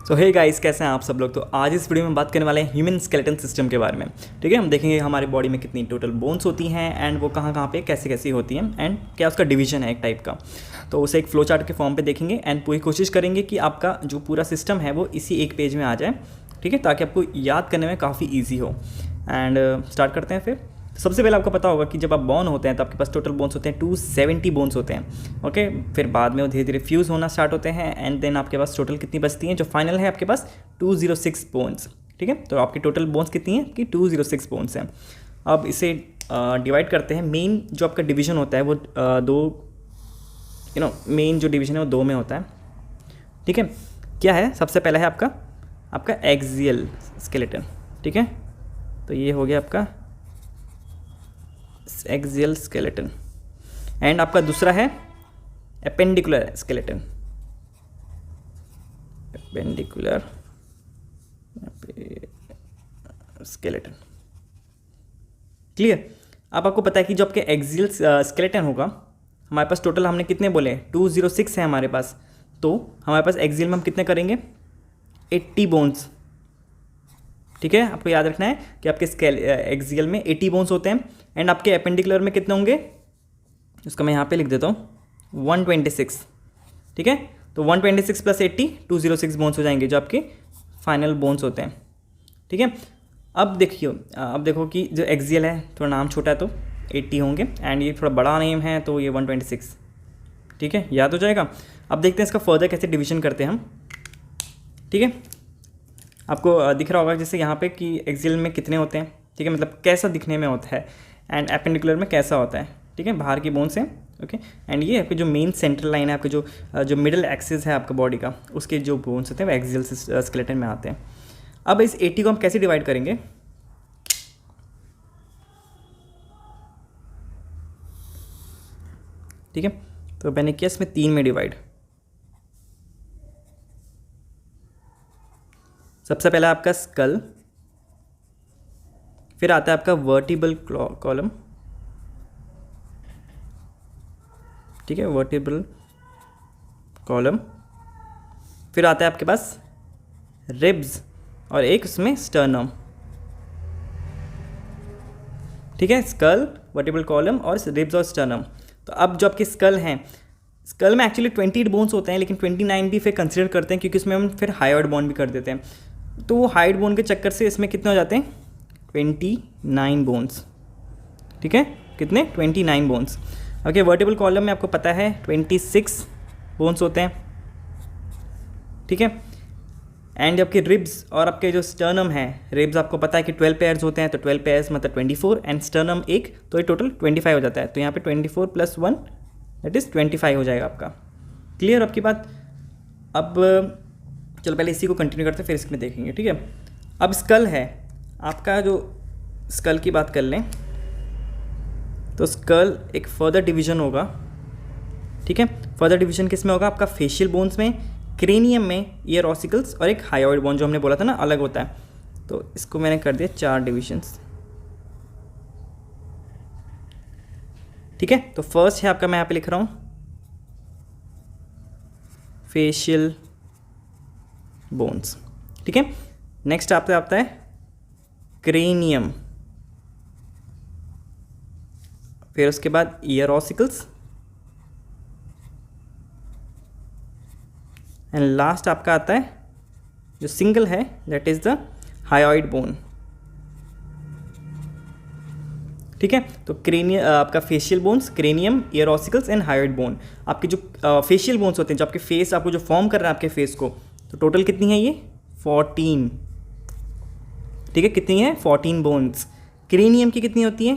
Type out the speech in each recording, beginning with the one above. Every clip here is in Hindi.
सो हे गाइस, कैसे हैं आप सब लोग। तो आज इस वीडियो में बात करने वाले हैं ह्यूमन स्केलेटन सिस्टम के बारे में। ठीक है, हम देखेंगे हमारी बॉडी में कितनी टोटल बोन्स होती हैं एंड वो कहाँ कहाँ पे कैसे कैसी होती हैं एंड क्या उसका डिवीजन है एक टाइप का। तो उसे एक फ्लो चार्ट के फॉर्म पे देखेंगे एंड पूरी कोशिश करेंगे कि आपका जो पूरा सिस्टम है वो इसी एक पेज में आ जाए। ठीक है, ताकि आपको याद करने में काफ़ी ईजी हो। एंड स्टार्ट करते हैं फिर। सबसे पहले आपको पता होगा कि जब आप बॉर्न होते हैं तो आपके पास टोटल बोन्स होते हैं 270 बोन्स होते हैं। ओके, फिर बाद में वो धीरे धीरे फ्यूज़ होना स्टार्ट होते हैं एंड देन आपके पास टोटल कितनी बचती हैं, जो फाइनल है आपके पास 206 बोन्स। ठीक है, तो आपकी टोटल बोन्स कितनी हैं कि 206 बोन्स हैं। अब इसे डिवाइड करते हैं। मेन जो आपका डिवीजन होता है वो मेन जो डिवीजन है वो दो में होता है। ठीक है, क्या है, सबसे पहला है आपका एक्सियल स्केलेटन। ठीक है, तो ये हो गया आपका एक्सियल स्केलेटन एंड आपका दूसरा है appendicular skeleton. Appendicular skeleton, clear. अब आपको पता है कि जो आपके एक्सियल स्केलेटन होगा, हमारे पास टोटल हमने कितने बोले 206 है हमारे पास। तो हमारे पास एक्सियल में हम कितने करेंगे 80 बोन्स। ठीक है, आपको याद रखना है कि आपके एक्सियल में 80 बोन्स होते हैं एंड आपके एपेंडिकुलर में कितने होंगे, उसका मैं यहाँ पे लिख देता हूँ 126। ठीक है, तो 126 प्लस 80 206 बोन्स हो जाएंगे जो आपके फाइनल बोन्स होते हैं। ठीक है, अब देखो कि जो एक्सियल है थोड़ा नाम छोटा है तो 80 होंगे एंड ये थोड़ा बड़ा नेम है तो ये 126। ठीक है, याद हो जाएगा। अब देखते हैं इसका फर्दर कैसे डिवीजन करते हैं हम। ठीक है, आपको दिख रहा होगा जैसे यहाँ पे कि एक्सियल में कितने होते हैं। ठीक है, मतलब कैसा दिखने में होता है एंड एपेंडिकुलर में कैसा होता है। ठीक है, बाहर की बोन्स हैं। ओके, एंड ये आपकी जो मेन सेंट्रल लाइन है, आपका जो मिडल एक्सिस है आपका बॉडी का, उसके जो बोन्स होते हैं वो एक्सियल स्केलेटन में आते हैं। अब इस 80 को हम कैसे डिवाइड करेंगे। ठीक है, तो मैंने किया इसमें 3 में डिवाइड। सबसे पहला आपका स्कल, फिर आता है आपका वर्टिब्रल कॉलम। ठीक है, वर्टिब्रल कॉलम, फिर आता है आपके पास रिब्स और एक उसमें स्टर्नम। ठीक है, स्कल, वर्टिब्रल कॉलम और रिब्स और स्टर्नम। तो अब जो आपके स्कल हैं, स्कल में एक्चुअली 28 बोन्स होते हैं लेकिन 29 भी फिर कंसिडर करते हैं क्योंकि उसमें हम फिर हायोइड बोन भी कर देते हैं। तो वो हाइड बोन के चक्कर से इसमें कितने हो जाते हैं 29 बोन्स। ठीक है, कितने 29 बोन्स। ओके, वर्टिब्रल कॉलम में आपको पता है 26 बोन्स होते हैं। ठीक है, एंड आपके रिब्स और आपके जो स्टर्नम है, रिब्स आपको पता है कि 12 पेयर्स होते हैं, तो 12 पेयर्स मतलब 24 एंड स्टर्नम एक, तो ये टोटल 25 हो जाता है। तो यहाँ पे 24 + 1 दैट इज़ 25 हो जाएगा आपका। क्लियर आपकी बात। अब चलो पहले इसी को कंटिन्यू करते हैं फिर इसमें देखेंगे। ठीक है, अब स्कल है आपका, जो स्कल की बात कर लें तो स्कल एक फर्दर डिवीजन होगा। ठीक है, फर्दर डिवीजन किस में होगा, आपका फेशियल बोन्स में, क्रेनियम में, ईयर ऑसिकल्स और एक हायोइड बोन जो हमने बोला था ना अलग होता है। तो इसको मैंने कर दिया 4 डिविजन्स। ठीक है, तो फर्स्ट है आपका, मैं यहाँ पे लिख रहा हूँ फेशियल बोन्स। ठीक है, नेक्स्ट आपका आता है क्रेनियम, फिर उसके बाद ईयर ऑसिकल्स एंड लास्ट आपका आता है जो सिंगल है that is the hyoid bone. ठीक है, तो आपका facial bones, cranium, year ossicles and hyoid bone. आपके जो फेशियल बोन्स होते हैं, जो आपके फेस, आपको जो फॉर्म कर रहा है आपके फेस को, तो टोटल कितनी है ये 14। ठीक है, कितनी है 14 बोन्स। क्रेनियम की कितनी होती है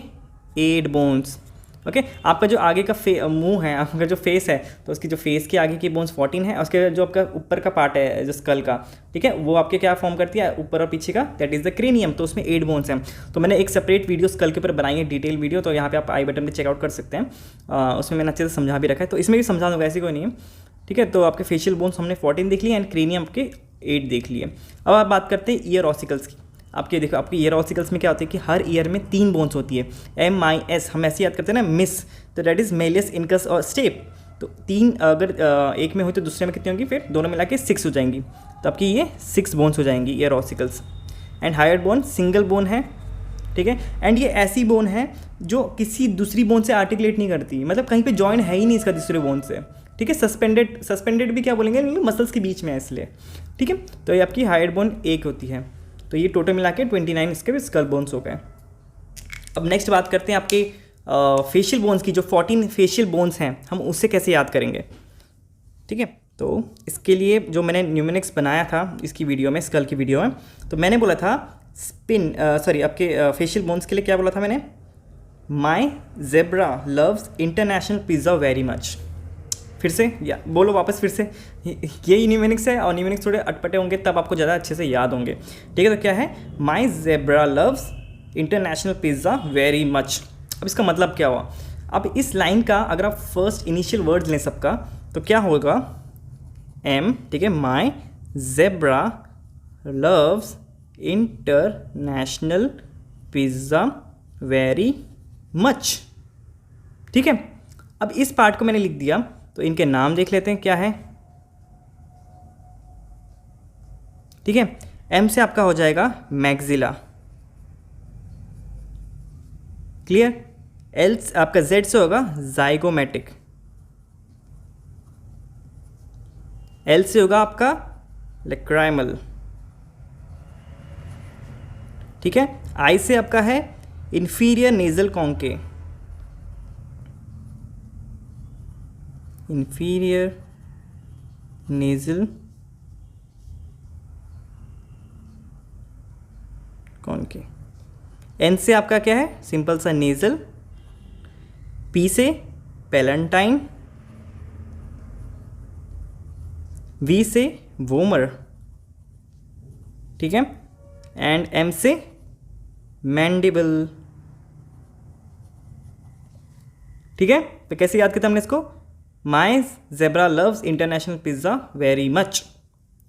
8 बोन्स। ओके, आपका जो आगे का मुंह है, आपका जो फेस है, तो उसकी जो फेस के आगे की बोन्स 14 है। उसके जो आपका ऊपर का पार्ट है जो स्कल का, ठीक है, वो आपके क्या फॉर्म करती है ऊपर और पीछे का, दैट इज़ द क्रेनियम। तो उसमें 8 बोन्स हैं। तो मैंने एक सेपरेट वीडियो स्कल के ऊपर बनाई है, डिटेल वीडियो, तो यहाँ पे आप आई बटन पे चेकआउट कर सकते हैं। उसमें मैंने अच्छे से समझा भी रखा है, तो इसमें भी समझा दूँगा, ऐसी कोई नहीं है। ठीक है, तो आपके फेशियल बोन्स हमने 14 देख लिए एंड क्रेनियम आपके 8 देख लिए। अब आप बात करते हैं ईयर ऑसिकल्स की। आपके देखो, आपके ईयर ऑसिकल्स में क्या होता है कि हर ईयर में 3 बोन्स होती है, MIS, हम ऐसे याद करते हैं ना, मिस, तो दैट इज़ मेलियस, इनकस और स्टेप। तो 3 अगर एक में हो तो दूसरे में कितनी होंगी, फिर दोनों मिला के 6 हो जाएंगी। तो आपकी ये 6 बोन्स हो जाएंगी ear ossicles. And hyoid bone single bone है, ठीक है। एंड ये ऐसी बोन है जो किसी दूसरी बोन से आर्टिकुलेट नहीं करती, मतलब कहीं पे जॉइन है ही नहीं इसका दूसरे बोन से, ठीक है। सस्पेंडेड भी क्या बोलेंगे, मसल्स के बीच में है इसलिए, ठीक है। तो ये आपकी हायर बोन 1 होती है। तो ये टोटल मिला के 29 इसके स्कल बोन्स हो गए। अब नेक्स्ट बात करते हैं आपके फेशियल बोन्स की। जो 14 फेशियल बोन्स हैं हम उससे कैसे याद करेंगे, ठीक है। तो इसके लिए जो मैंने न्यूमेरिक्स बनाया था इसकी वीडियो में, स्कल की वीडियो में, तो मैंने बोला था आपके फेशियल बोन्स के लिए क्या बोला था मैंने, my zebra loves international pizza very much. फिर से या बोलो वापस फिर से, यही न्यूमेरिक्स है और न्यूमेरिक्स थोड़े अटपटे होंगे तब आपको ज़्यादा अच्छे से याद होंगे, ठीक है। तो क्या है, my zebra loves international pizza very much. अब इसका मतलब क्या हुआ, अब इस लाइन का अगर आप फर्स्ट इनिशियल वर्ड्स लें सबका तो क्या होगा, एम, ठीक है, my zebra loves international pizza very much, ठीक है। अब इस पार्ट को मैंने लिख दिया, तो इनके नाम देख लेते हैं क्या है, ठीक है। एम से आपका हो जाएगा मैक्सिला, क्लियर। एल आपका जेड से होगा जाइगोमेटिक, एल से होगा आपका लैक्राइमल, ठीक है। आई से आपका है inferior nasal concha, inferior nasal concha. N से आपका क्या है, सिंपल सा नेजल। पी से पैलेंटाइन, वी से वोमर, ठीक है। एंड एम से मैंडिबल, ठीक है। तो कैसे याद किया हमने इसको, my zebra loves international pizza very much,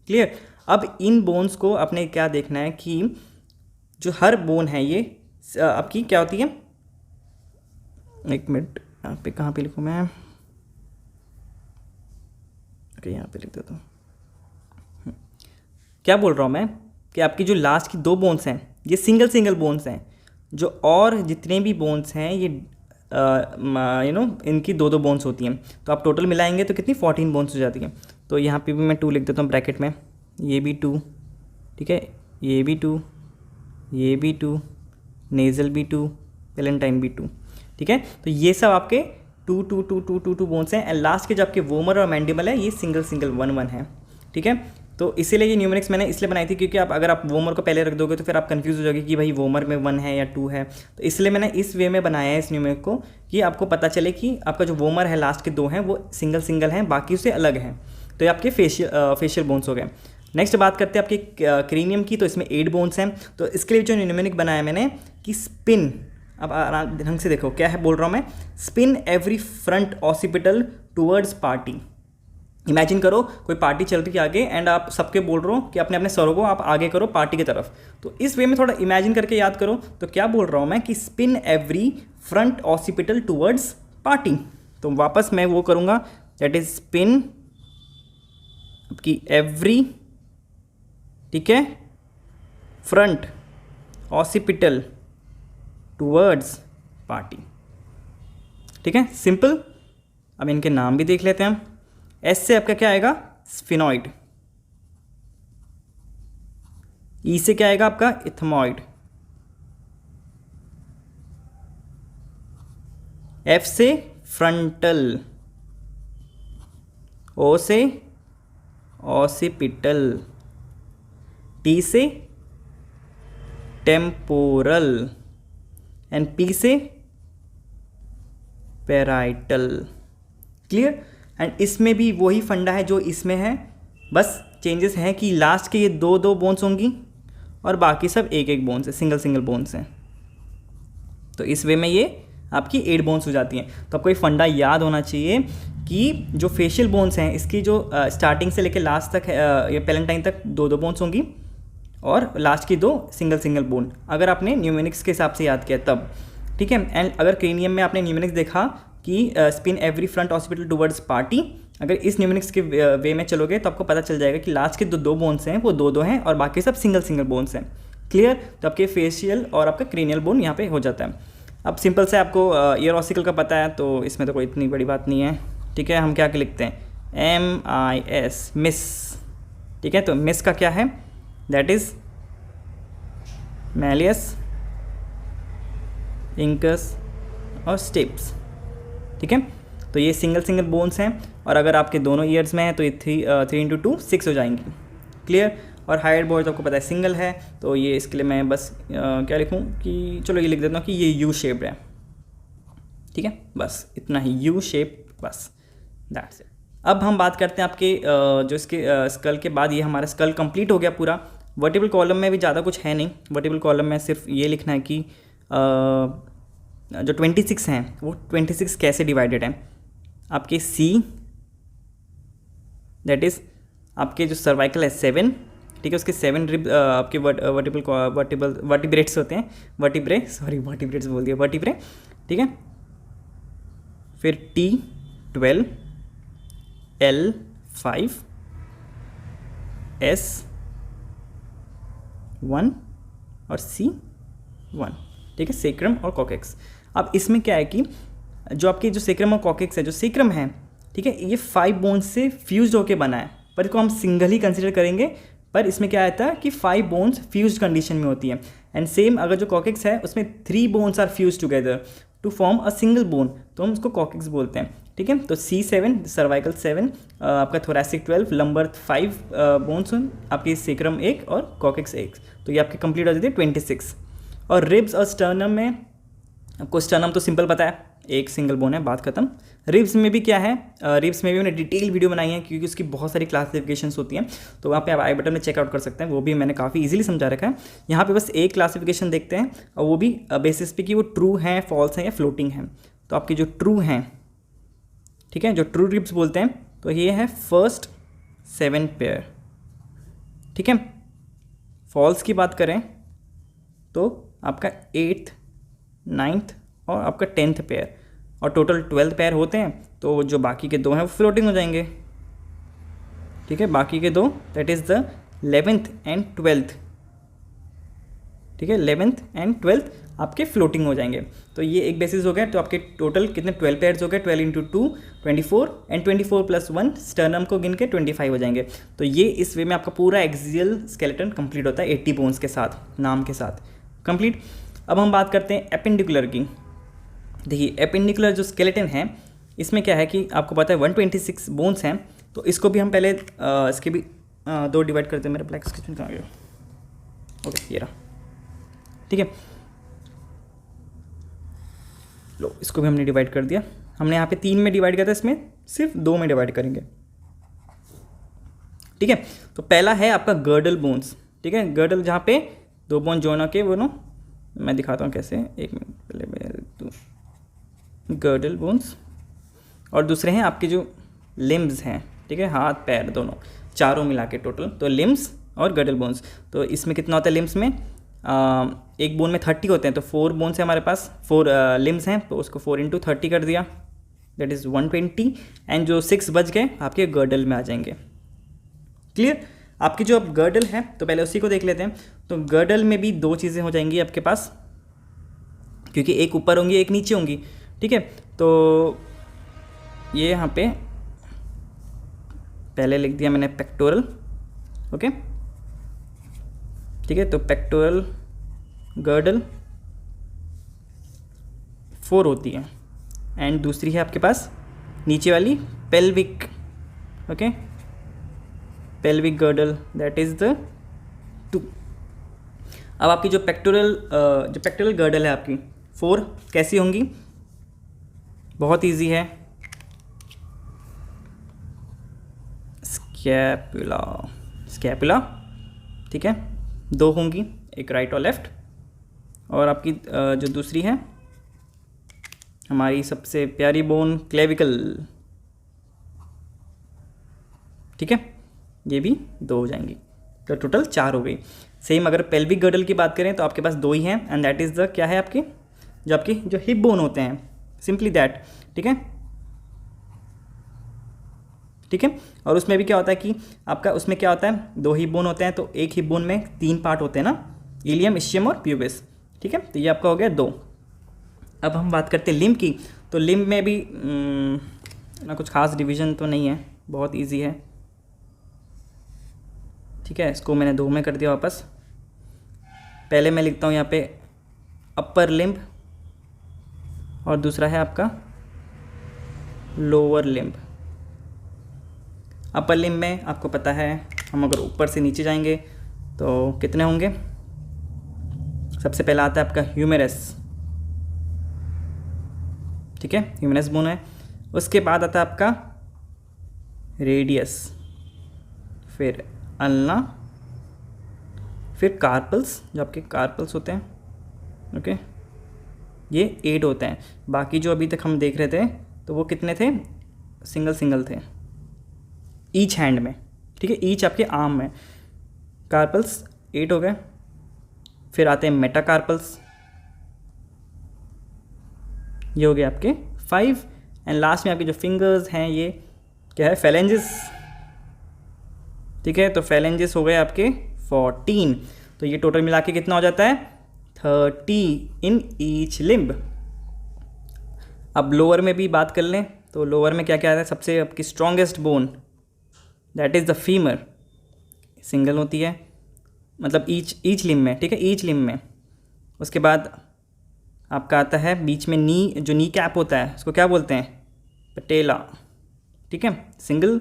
clear. अब इन बोन्स को आपने क्या देखना है कि जो हर बोन है ये आपकी क्या होती है, एक मिनट यहाँ पे कहाँ पे लिखूँ मैं, ओके यहाँ पे लिख देता हूँ। क्या बोल रहा हूँ मैं कि आपकी जो लास्ट की 2 बोन्स हैं ये सिंगल बोन्स हैं, जो और जितने भी बोन्स हैं ये इनकी 2 बोन्स होती हैं। तो आप टोटल मिलाएंगे तो कितनी 14 बोन्स हो जाती हैं। तो यहाँ पे भी मैं 2 लिख देता हूँ ब्रैकेट में, ये भी 2, ठीक है, ये भी 2, ये भी 2, नेजल भी 2, पैलेंटाइन भी 2, ठीक है। तो ये सब आपके 2 बोन्स हैं। एंड लास्ट के जो आपके वोमर और मैंडिबल है ये सिंगल 1 है, ठीक है। तो इसीलिए ये न्यूमेरिक्स मैंने इसलिए बनाई थी क्योंकि आप अगर आप वोमर को पहले रख दोगे तो फिर आप कंफ्यूज हो जाओगे कि भाई वोमर में 1 है या 2 है। तो इसलिए मैंने इस वे में बनाया है इस न्यूमेरिक को कि आपको पता चले कि आपका जो वोमर है लास्ट के 2 हैं वो सिंगल हैं, बाकी उससे अलग हैं। तो ये आपके फेशियल बोन्स हो गए। नेक्स्ट बात करते हैं आपके क्रेनियम की। तो इसमें 8 बोन्स हैं। तो इसके लिए जो न्यूमेरिक बनाया मैंने कि स्पिन, अब आराम ढंग से देखो क्या है बोल रहा हूँ मैं, spin every front occipital towards party. Imagine करो कोई पार्टी चल रही है आगे एंड आप सबके बोल रहे हो कि अपने अपने सरों को आप आगे करो पार्टी की तरफ। तो इस वे में थोड़ा इमेजिन करके याद करो। तो क्या बोल रहा हूँ मैं कि spin every front occipital towards party. तो वापस मैं वो करूँगा, दैट इज स्पिन की एवरी, ठीक है, फ्रंट ऑसिपिटल टूवर्ड्स पार्टी, ठीक है, सिंपल। अब इनके नाम भी देख लेते हैं हम। एस से आपका क्या आएगा, स्फिनॉइड। ई से क्या आएगा आपका, इथमॉइड। एफ से फ्रंटल। ओ से ऑसिपिटल। टी से टेम्पोरल एंड पी से पैराइटल। क्लियर। एंड इसमें भी वही फंडा है जो इसमें है, बस चेंजेस हैं कि लास्ट के ये 2 बोन्स होंगी और बाकी सब 1 बोन्स है, सिंगल बोन्स हैं। तो इस वे में ये आपकी 8 बोन्स हो जाती हैं। तो आपको ये फंडा याद होना चाहिए कि जो फेशियल बोन्स हैं इसकी जो स्टार्टिंग से लेकर लास्ट तक ये पैलेंटाइन तक 2 बोन्स होंगी और लास्ट की 2 सिंगल बोन, अगर आपने न्यूमेरिक्स के हिसाब से याद किया तब, ठीक है। एंड अगर क्रेनियम में आपने न्यूमेरिक्स देखा कि spin every front occipital towards party. अगर इस न्यूमेरिक्स के वे में चलोगे तो आपको पता चल जाएगा कि लास्ट के दो बोन्स हैं वो दो हैं और बाकी सब सिंगल बोन्स हैं। क्लियर? तो आपके फेशियल और आपका क्रेनियल बोन यहाँ पे हो जाता है। अब सिंपल से आपको ईयर ऑसिकल का पता है तो इसमें तो कोई इतनी बड़ी बात नहीं है। ठीक है, हम क्या लिखते हैं, MIS, मिस। ठीक है, तो मिस का क्या है, दैट इज मैलियस, इंकस और स्टेप्स। ठीक है, तो ये सिंगल बोन्स हैं और अगर आपके दोनों ईयर्स में है तो ये 3 × 2 6 हो जाएंगी। क्लियर? और हायर बोर्ड तो आपको पता है सिंगल है, तो ये इसके लिए मैं बस क्या लिखूँ कि चलो ये लिख देता हूँ कि ये यू शेप्ड है। ठीक है, बस इतना ही, यू शेप, बस दैट्स इट। अब हम बात करते हैं आपके जो इसके स्कल के बाद, ये हमारा स्कल कंप्लीट हो गया पूरा। वर्टिबल कॉलम में भी ज़्यादा कुछ है नहीं। वर्टिबल कॉलम में सिर्फ ये लिखना है कि जो 26 हैं वो 26 कैसे डिवाइडेड हैं। आपके C, दैट इज़ आपके जो सर्वाइकल है 7, ठीक है, उसके 7 रिब आपके वर्टिब्रेट्स होते हैं, वर्टिब्रेट्स बोल दिया, वर्टिब्रे। ठीक है, फिर T 12, L 5, S 1 और C 1। ठीक है, सेक्रम और कॉकेक्स। अब इसमें क्या है कि जो आपके जो सेक्रम और कॉकेक्स है, जो सेक्रम है, ठीक है, ये 5 बोन्स से फ्यूज्ड होके बना है, पर इसको हम सिंगल ही कंसिडर करेंगे। पर इसमें क्या आता है कि 5 बोन्स फ्यूज्ड कंडीशन में होती है। एंड सेम अगर जो कॉकेक्स है उसमें 3 bones are fused together to form a single bone, तो हम उसको कॉकेक्स बोलते हैं। ठीक है, तो C7 सर्वाइकल 7, आपका थोरैसिक 12, लंबर 5 बोन्स, आपकी सेक्रम 1 और कॉकेक्स 1, तो ये आपके कंप्लीट हो जाती है 26। और रिब्स और स्टर्नम में आपको स्टर्नम तो सिंपल पता है, एक सिंगल बोन है, बात खत्म। रिब्स में भी क्या है, रिब्स में भी मैंने डिटेल वीडियो बनाई है क्योंकि उसकी बहुत सारी क्लासिफिकेशंस होती हैं, तो वहाँ पे आप आई बटन में चेकआउट कर सकते हैं, वो भी मैंने काफ़ी इजीली समझा रखा है। यहाँ पे बस एक क्लासिफिकेशन देखते हैं और वो भी बेसिस पे कि वो ट्रू हैं, फॉल्स हैं या फ्लोटिंग हैं। तो आपकी जो ट्रू हैं, ठीक है, जो ट्रू रिब्स बोलते हैं, तो ये है फर्स्ट 7 पेयर। ठीक है, फॉल्स की बात करें तो आपका 8th 9th और आपका 10th पेयर, और टोटल 12 पेयर होते हैं, तो जो बाकी के 2 हैं वो फ्लोटिंग हो जाएंगे। ठीक है, बाकी के 2 that is the 11th and 12th। ठीक है, 11th एंड 12th आपके फ्लोटिंग हो जाएंगे। तो ये एक बेसिस हो गया, तो आपके टोटल कितने 12 पेयर्स हो गए, 12 × 2 24 एंड 24 + 1 स्टर्नम को गिन के 25 हो जाएंगे। तो ये इस वे में आपका पूरा एक्सियल स्केलेटन कंप्लीट होता है 80 बोन्स के साथ, नाम के साथ कंप्लीट। अब हम बात करते हैं एपेंडिकुलर की। देखिए एपेंडिकुलर जो स्केलेटन है, इसमें क्या है कि आपको पता है 126 बोन्स हैं, तो इसको भी हम पहले इसके भी 2 डिवाइड करते हैं। मेरा ब्लैक स्केच कहाँ गया, ओके ये रहा। ठीक है, लो इसको भी हमने डिवाइड कर दिया। हमने यहाँ पे 3 में डिवाइड किया था, इसमें सिर्फ 2 में डिवाइड करेंगे। ठीक है, तो पहला है आपका गर्डल बोन्स। ठीक है, गर्डल जहाँ पे 2 बोन जॉइन होके वो नो, मैं दिखाता हूँ कैसे, एक मिनट पहले। गर्डल बोन्स और दूसरे हैं आपके जो लिम्स हैं, ठीक है, हाथ पैर दोनों, चारों मिला के टोटल, तो लिम्स और गर्डल बोन्स। तो इसमें कितना होता है लिम्स में, एक बोन में 30 होते हैं, तो 4 बोन्स है हमारे पास, 4 लिम्स हैं, तो उसको 4 × 30 कर दिया, दैट इज़ 120। एंड जो 6 बच गए आपके गर्डल में आ जाएंगे। क्लियर? आपकी जो अब गर्डल है, तो पहले उसी को देख लेते हैं। तो गर्डल में भी 2 चीज़ें हो जाएंगी आपके पास, क्योंकि एक ऊपर होंगी एक नीचे होंगी। ठीक है, तो ये यहाँ पे पहले लिख दिया मैंने पेक्टोरल, ओके। ठीक है, तो पेक्टोरल गर्डल 4 होती है, एंड दूसरी है आपके पास नीचे वाली pelvic, okay, pelvic girdle, that is the 2। अब आपकी जो पेक्टोरल गर्डल है आपकी 4 कैसी होंगी, बहुत इजी है, स्कैपुला। ठीक है, 2 होंगी, एक राइट और लेफ्ट। और आपकी जो दूसरी है हमारी सबसे प्यारी बोन क्लेविकल। ठीक है, ये भी 2 हो जाएंगी, तो टोटल 4 हो गई। सेम अगर पेल्विक गर्डल की बात करें तो आपके पास 2 ही हैं, एंड दैट इज़ द क्या है आपकी जो हिप बोन होते हैं, सिंपली दैट। ठीक ठीक है, ठीक है। और उसमें भी क्या होता है कि आपका उसमें क्या होता है, 2 हिप बोन होते हैं, तो एक हिप बोन में 3 पार्ट होते हैं ना, इलियम, इशियम और प्यूबिस, ठीक है। तो ये आपका हो गया 2। अब हम बात करते हैं लिम्ब की। तो लिम्ब में भी ना कुछ खास डिवीज़न तो नहीं है, बहुत इजी है, ठीक है। इसको मैंने 2 में कर दिया वापस। पहले मैं लिखता हूँ यहाँ पे अपर लिम्ब और दूसरा है आपका लोअर लिम्ब। अपर लिम्ब में आपको पता है, हम अगर ऊपर से नीचे जाएंगे तो कितने होंगे। सबसे पहला आता है आपका ह्यूमेरस, ठीक है, ह्यूमेरस बोन है। उसके बाद आता है आपका रेडियस, फिर अल्ना, फिर कार्पल्स, जो आपके कार्पल्स होते हैं, ओके, ये 8 होते हैं। बाकी जो अभी तक हम देख रहे थे तो वो कितने थे, सिंगल सिंगल थे ईच हैंड में, ठीक है, ईच आपके आर्म में। कार्पल्स 8 हो गए। फिर आते हैं मेटाकार्पल्स, ये हो गए आपके 5। एंड लास्ट में आपके जो फिंगर्स हैं ये क्या है, फेलेंजेस, ठीक है। तो फेलेंजेस हो गए आपके 14। तो ये टोटल मिला के कितना हो जाता है, 30 इन ईच लिम्ब। अब लोअर में भी बात कर लें तो लोअर में क्या क्या आता है, सबसे आपकी strongest bone that is the femur, single होती है, मतलब ईच लिम्ब में, ठीक है, ईच लिम्ब में। उसके बाद आपका आता है बीच में नी, जो नी कैप होता है उसको क्या बोलते हैं, पटेला, ठीक है, सिंगल।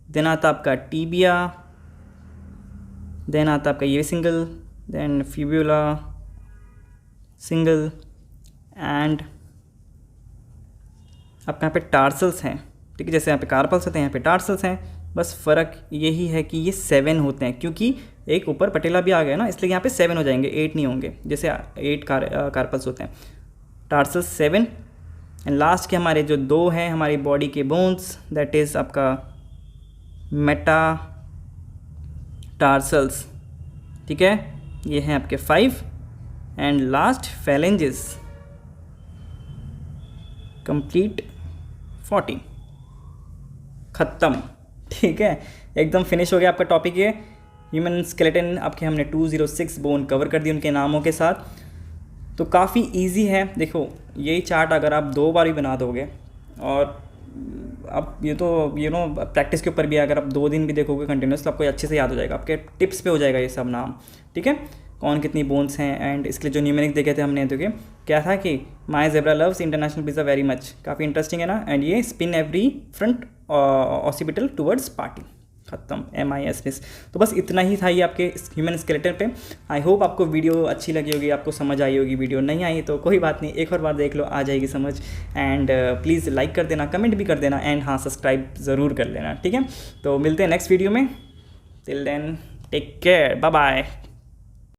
देन आता आपका टीबिया, देन आता आपका ये single, then fibula single, and आपका यहाँ पे टार्सल्स हैं, ठीक है। जैसे यहाँ पे कार्पल्स होते हैं, यहाँ पे टार्सल्स हैं। बस फ़र्क यही है कि ये 7 होते हैं, क्योंकि एक ऊपर पटेला भी आ गया ना, इसलिए यहाँ पे 7 हो जाएंगे, 8 नहीं होंगे, जैसे 8 कार्पल्स होते हैं। टार्सल्स 7। एंड लास्ट के हमारे जो 2 हैं हमारी बॉडी के बोन्स, दैट इज़ आपका मेटा टार्सल्स, ठीक है, ये हैं आपके 5। एंड लास्ट फेलेंजेस, कंप्लीट 40, ख़त्म, ठीक है, एकदम फिनिश हो गया आपका टॉपिक। ये ह्यूमन स्केलेटन आपके हमने 206 बोन कवर कर दी उनके नामों के साथ। तो काफ़ी इजी है। देखो यही चार्ट अगर आप 2 बार भी बना दोगे, और अब ये तो प्रैक्टिस के ऊपर भी है, अगर आप 2 दिन भी देखोगे कंटिन्यूस तो आपको अच्छे से याद हो जाएगा, आपके टिप्स पे हो जाएगा ये सब नाम, ठीक है, कौन कितनी बोन्स हैं। एंड इसके लिए जो न्यूमेरिक देखे थे हमने, तो क्या था कि my zebra loves international pizza very much, काफ़ी इंटरेस्टिंग है ना। एंड ये spin every front occipital towards party, ख़त्म, MIS। तो बस इतना ही था ये आपके ह्यूमन स्केलेटन पे। आई होप आपको वीडियो अच्छी लगी होगी, आपको समझ आई होगी। वीडियो नहीं आई तो कोई बात नहीं, एक और बार देख लो, आ जाएगी समझ। एंड प्लीज़ लाइक कर देना, कमेंट भी कर देना, एंड हाँ सब्सक्राइब ज़रूर कर लेना, ठीक है। तो मिलते हैं नेक्स्ट वीडियो में, till then take care, bye bye.